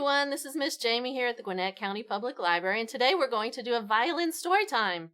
everyone. This is Miss Jamie here at the Gwinnett County Public Library, and today we're going to do a violin story time.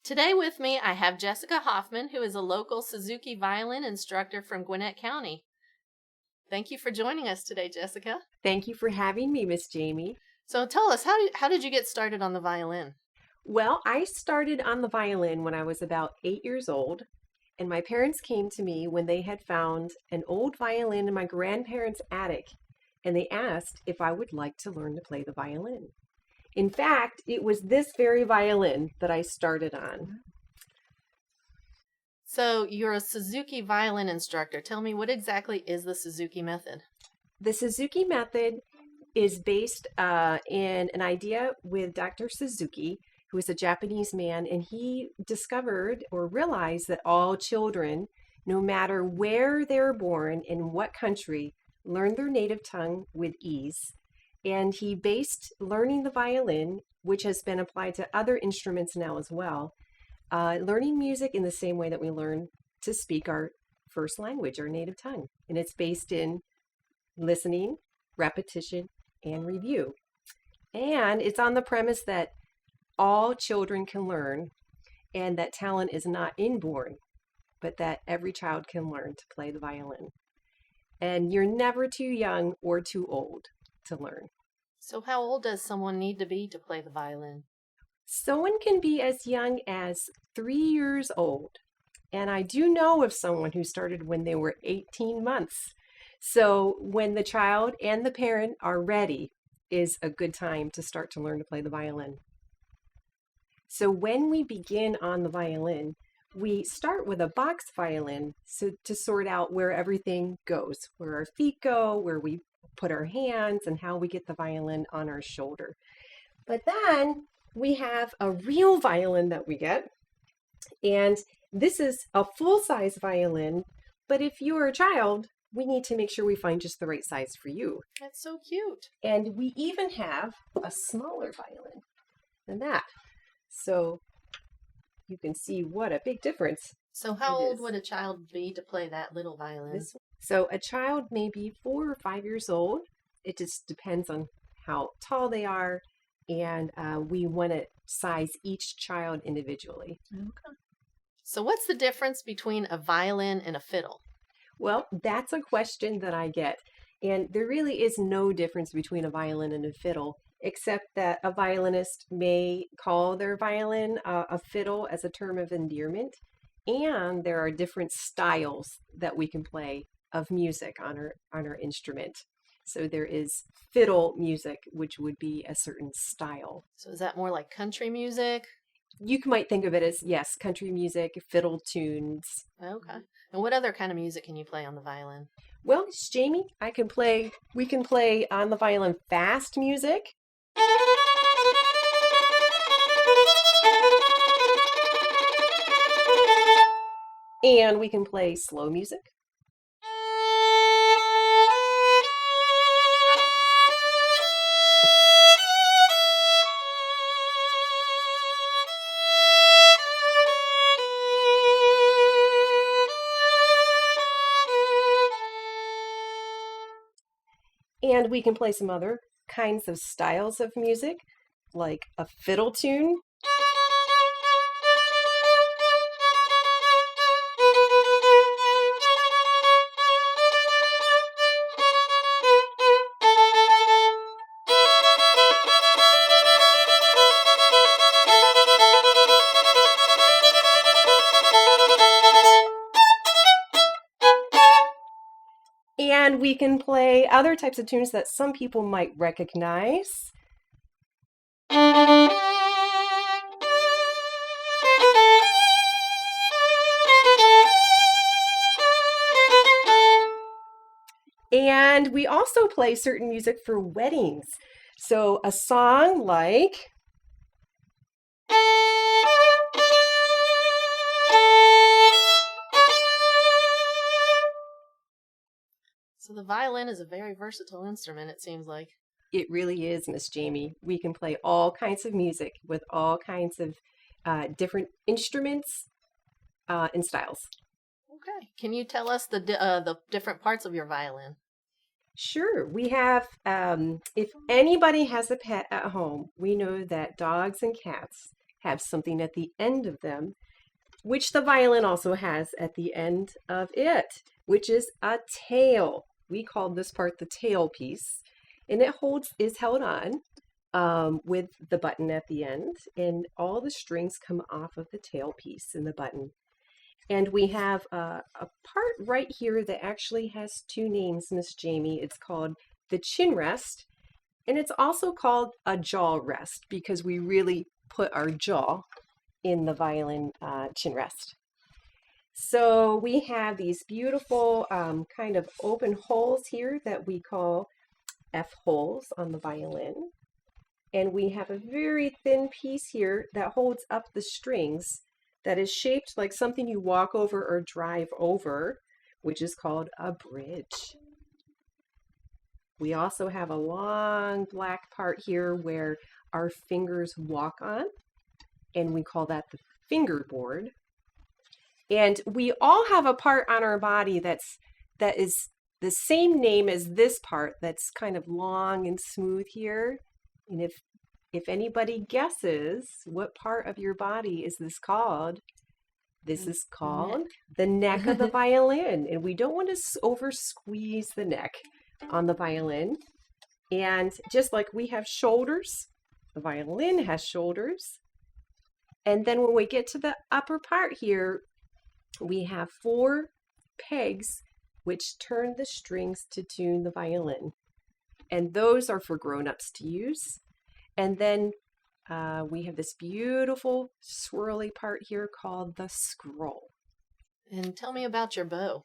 Today with me, I have Jessica Hoffman, who is a local Suzuki violin instructor from Gwinnett County. Thank you for joining us today, Jessica. Thank you for having me, Miss Jamie. So tell us, how did you get started on the violin? Well, I started on the violin when I was about 8 years old, and my parents came to me when they had found an old violin in my grandparents' attic, and they asked if I would like to learn to play the violin. In fact, it was this very violin that I started on. So you're a Suzuki violin instructor. Tell me, what exactly is the Suzuki method? The Suzuki method is based in an idea with Dr. Suzuki, who is a Japanese man, and he discovered or realized that all children, no matter where they're born, in what country, learn their native tongue with ease. And he based learning the violin, which has been applied to other instruments now as well, learning music in the same way that we learn to speak our first language, our native tongue. And it's based in listening, repetition, and review. And it's on the premise that all children can learn, and that talent is not inborn, but that every child can learn to play the violin. And you're never too young or too old to learn. So how old does someone need to be to play the violin? Someone can be as young as 3 years old. And I do know of someone who started when they were 18 months. So when the child and the parent are ready is a good time to start to learn to play the violin. So when we begin on the violin, we start with a box violin to sort out where everything goes, where our feet go, where we put our hands, and how we get the violin on our shoulder. But then we have a real violin that we get, and this is a full-size violin, but if you're a child, we need to make sure we find just the right size for you. That's so cute. And we even have a smaller violin than that. So you can see what a big difference. So how old would a child be to play that little violin? So a child may be 4 or 5 years old. It just depends on how tall they are, and we want to size each child individually. Okay. So what's the difference between a violin and a fiddle? Well, that's a question that I get. And there really is no difference between a violin and a fiddle, except that a violinist may call their violin a fiddle as a term of endearment. And there are different styles that we can play of music on our instrument. So there is fiddle music, which would be a certain style. So is that more like country music? You might think of it as, yes, country music, fiddle tunes. Okay. And what other kind of music can you play on the violin? Well, Jamie, we can play on the violin fast music. And we can play slow music. And we can play some other kinds of styles of music, like a fiddle tune. And we can play other types of tunes that some people might recognize. And we also play certain music for weddings. So a song like... So the violin is a very versatile instrument, it seems like. It really is, Miss Jamie. We can play all kinds of music with all kinds of different instruments and styles. Okay. Can you tell us the different parts of your violin? Sure. We have, if anybody has a pet at home, we know that dogs and cats have something at the end of them, which the violin also has at the end of it, which is a tail. We call this part the tail piece, and is held on with the button at the end, and all the strings come off of the tail piece and the button. And we have a part right here that actually has two names, Miss Jamie. It's called the chin rest, and it's also called a jaw rest because we really put our jaw in the violin chin rest. So we have these beautiful kind of open holes here that we call F holes on the violin. And we have a very thin piece here that holds up the strings that is shaped like something you walk over or drive over, which is called a bridge. We also have a long black part here where our fingers walk on, and we call that the fingerboard. And we all have a part on our body that is the same name as this part that's kind of long and smooth here. And if anybody guesses what part of your body is this called, this is called the neck of the violin. And we don't want to over squeeze the neck on the violin. And just like we have shoulders, the violin has shoulders. And then when we get to the upper part here, we have 4 pegs which turn the strings to tune the violin. And those are for grown-ups to use. And then we have this beautiful swirly part here called the scroll. And tell me about your bow.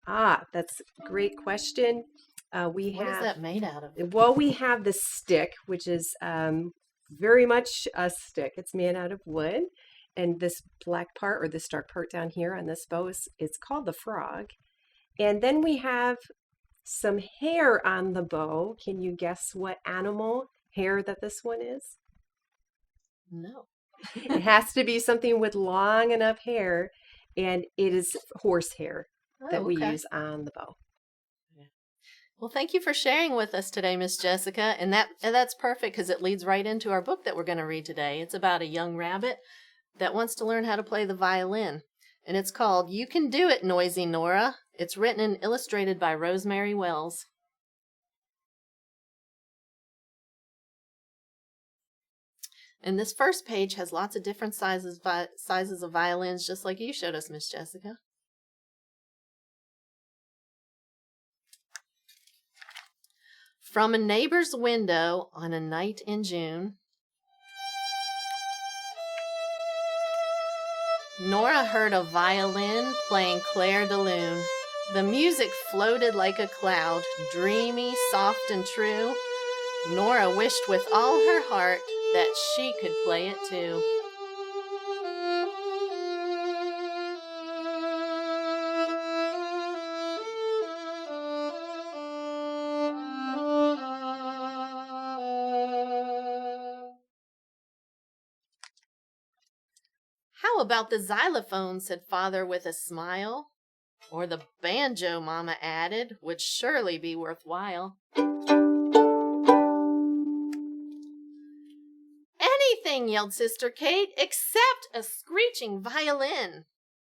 That's a great question. What is that made out of? Well, we have the stick, which is very much a stick. It's made out of wood. And this black part or this dark part down here on this bow it's called the frog. And then we have some hair on the bow. Can you guess what animal hair that this one is? No. It has to be something with long enough hair, and it is horsehair that we use on the bow. Well, thank you for sharing with us today, Miss Jessica. And that's perfect because it leads right into our book that we're going to read today. It's about a young rabbit that wants to learn how to play the violin. And it's called You Can Do It, Noisy Nora. It's written and illustrated by Rosemary Wells. And this first page has lots of different sizes of violins, just like you showed us, Miss Jessica. From a neighbor's window on a night in June, Nora heard a violin playing Clair de Lune. The music floated like a cloud, dreamy, soft, and true. Nora wished with all her heart that she could play it too. How about the xylophone, said Father with a smile. Or the banjo, Mama added, would surely be worthwhile. Anything, yelled Sister Kate, except a screeching violin.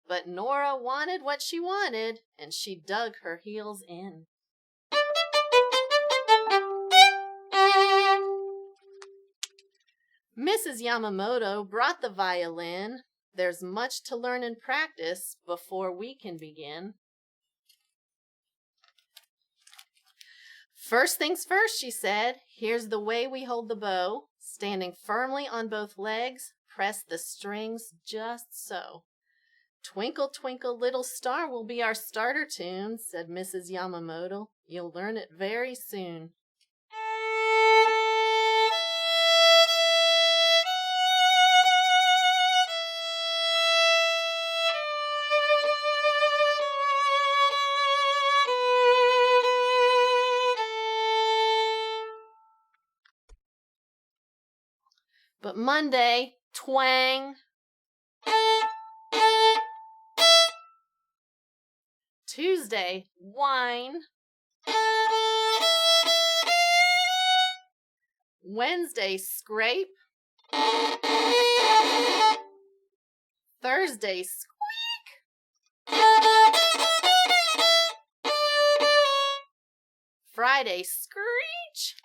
But Nora wanted what she wanted, and she dug her heels in. Mrs. Yamamoto brought the violin. There's much to learn and practice before we can begin. First things first, she said. Here's the way we hold the bow. Standing firmly on both legs, press the strings just so. Twinkle, twinkle, little star will be our starter tune, said Mrs. Yamamoto. You'll learn it very soon. But Monday, twang, Tuesday, whine. Wednesday, scrape. Thursday, squeak. Friday, screech.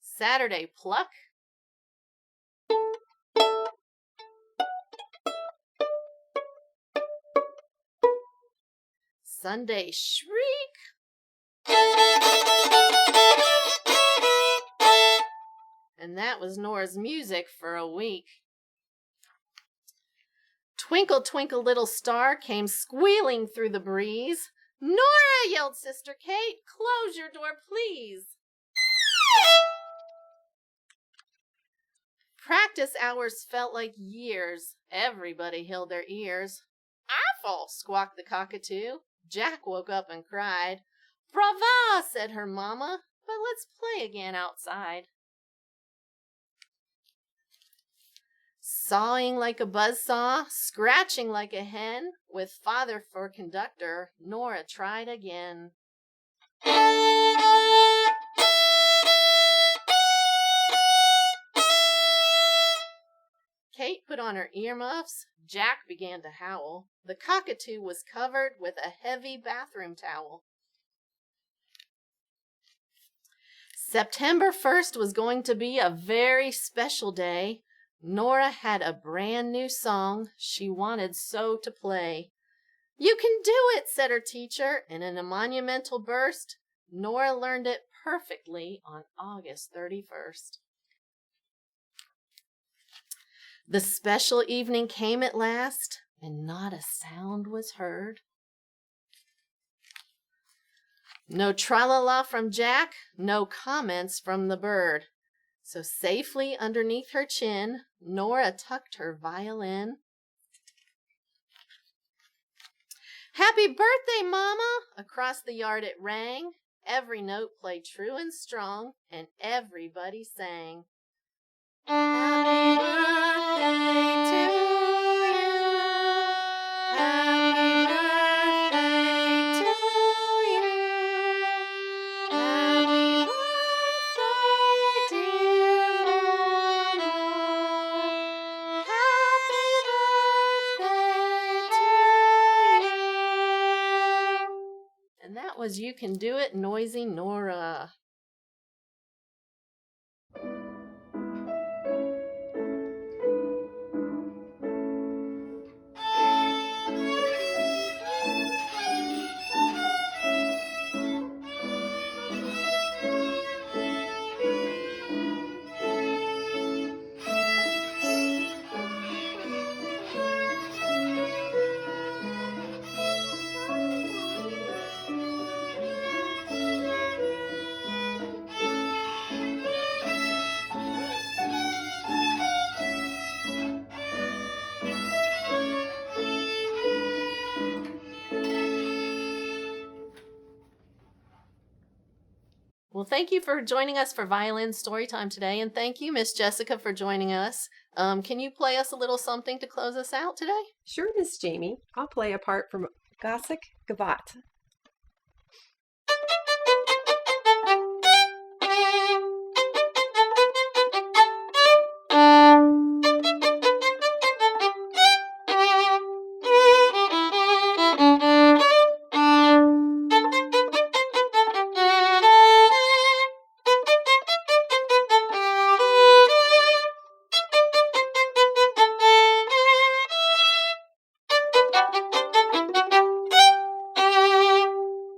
Saturday, pluck. Sunday, shriek. And that was Nora's music for a week. Twinkle, twinkle, little star came squealing through the breeze. Nora, yelled Sister Kate, close your door, please. Practice hours felt like years. Everybody held their ears. Awful, squawked the cockatoo. Jack woke up and cried. Brava, said her mama, but let's play again outside. Sawing like a buzzsaw, scratching like a hen, with father for conductor, Nora tried again. Kate put on her earmuffs. Jack began to howl. The cockatoo was covered with a heavy bathroom towel. September 1st was going to be a very special day. Nora had a brand new song she wanted so to play. You can do it, said her teacher, and in a monumental burst, Nora learned it perfectly on August 31st. The special evening came at last, and not a sound was heard. No tra-la-la from Jack, no comments from the bird. So safely underneath her chin, Nora tucked her violin. Happy birthday, Mama! Across the yard it rang. Every note played true and strong, and everybody sang. Happy birthday to you. Happy birthday to you. Happy birthday, dear Mama. Happy birthday to you. And that was You Can Do It, Noisy Nora. Well, thank you for joining us for Violin Storytime today, and thank you, Miss Jessica, for joining us. Can you play us a little something to close us out today? Sure, Miss Jamie. I'll play a part from Gossik Gavat.